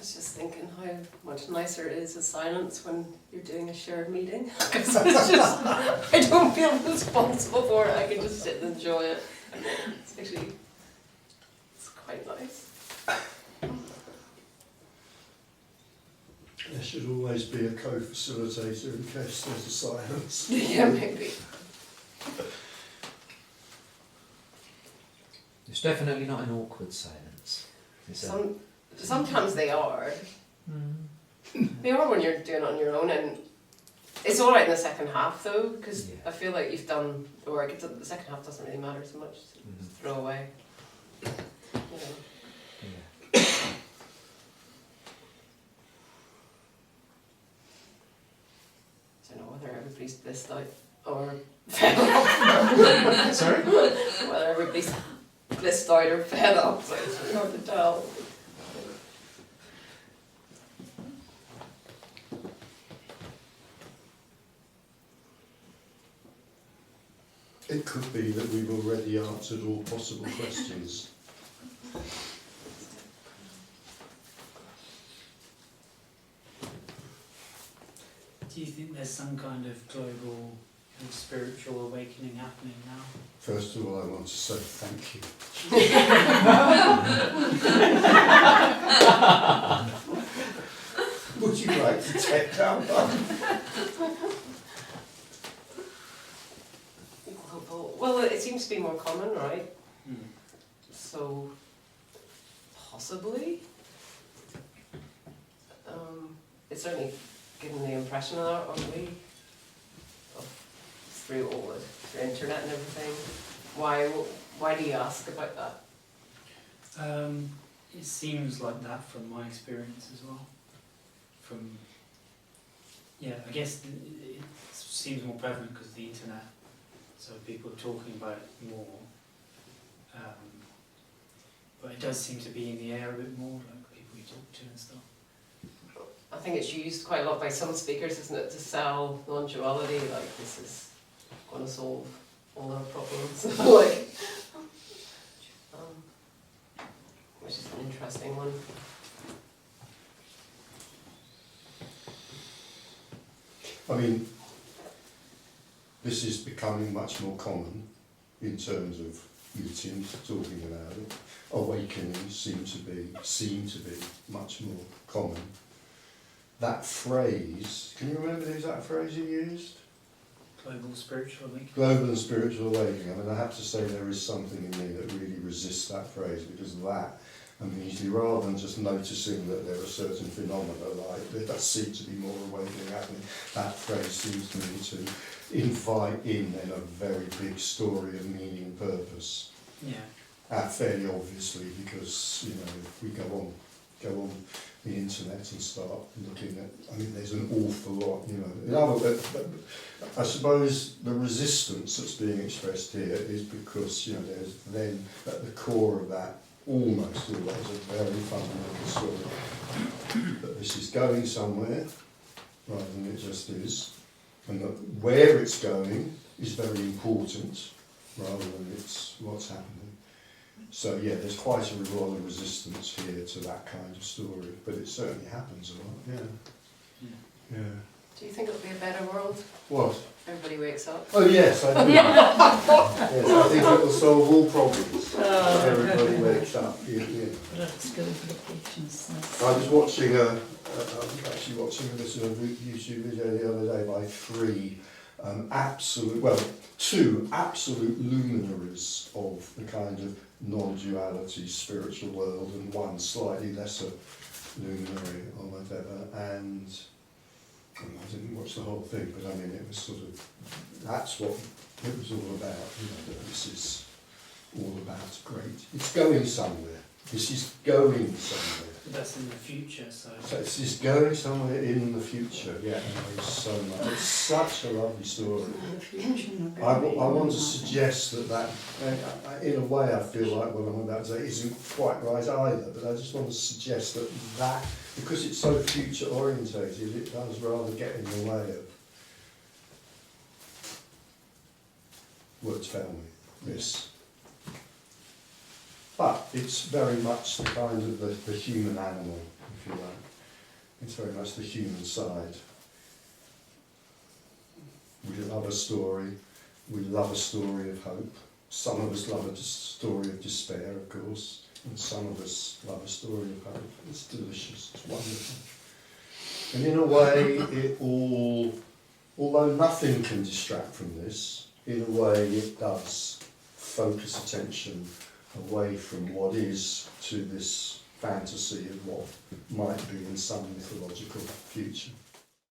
was just thinking how much nicer it is as silence when you're doing a shared meeting. Because it's just, I don't feel responsible for it. I can just sit and enjoy it. It's actually, it's quite nice. There should always be a co-facilitator in case there's a silence. Yeah, maybe. It's definitely not an awkward silence. Sometimes they are. They are when you're doing it on your own, and it's all right in the second half though, because Yeah. I feel like you've done the work. The second half doesn't really matter so much. Just throw away. You know. Yeah. I don't know whether everybody's blissed out or fed up. Sorry? Whether everybody's blissed out or fed up, so it's really hard to tell. It could be that we've already answered all possible questions. Do you think there's some kind of global spiritual awakening happening now? First of all, I want to say thank you. Would you like to take that one? Well, it seems to be more common, right? Mm. So, possibly. It's certainly given the impression of that on me, through all the internet and everything. Why do you ask about that? It seems like that from my experience as well. I guess it seems more prevalent because of the internet, so people are talking about it more. But it does seem to be in the air a bit more, like people you talk to and stuff. I think it's used quite a lot by some speakers, isn't it, to sell non-duality, like this is going to solve all our problems, like, which is an interesting one. I mean, this is becoming much more common in terms of meetings, talking about it. Awakenings seem to be much more common. That phrase, can you remember the exact phrase you used? Global spiritual awakening. Global and spiritual awakening. I mean, I have to say there is something in me that really resists that phrase, because that, immediately, rather than just noticing that there are certain phenomena, like there does seem to be more awakening happening, that phrase seems to me to invite in then a very big story of meaning and purpose. Yeah. Fairly obviously, because, you know, if we go on the internet and start looking at, I mean, there's an awful lot, you know. I suppose the resistance that's being expressed here is because, you know, there's then at the core of that, almost always, a very fundamental story that this is going somewhere rather than it just is, and that where it's going is very important rather than it's what's happening. So yeah, there's quite a lot of resistance here to that kind of story, but it certainly happens a lot, yeah. Do you think it'll be a better world? What? Everybody wakes up. Oh yes, I do. Yes, I think it will solve all problems. Everybody wakes up. Yeah. Let's go for the patience. I was watching I was actually watching a YouTube video the other day by two absolute luminaries of the kind of non-duality spiritual world, and one slightly lesser luminary or whatever, and I didn't watch the whole thing, but I mean it was sort of, that's what it was all about, you know, that this is all about great, it's going somewhere, this is going somewhere. But that's in the future, so It's just going somewhere in the future, yeah, and it's so much, it's such a lovely story. I want to suggest that in a way I feel like what I'm about to say isn't quite right either, but I just want to suggest that because it's so future orientated, it does rather get in the way of words family, this. But it's very much the kind of the human animal, if you like. It's very much the human side. We love a story. We love a story of hope. Some of us love a story of despair, of course, and some of us love a story of hope. It's delicious. It's wonderful. And in a way, it all, although nothing can distract from this, in a way it does focus attention away from what is to this fantasy of what might be in some mythological future.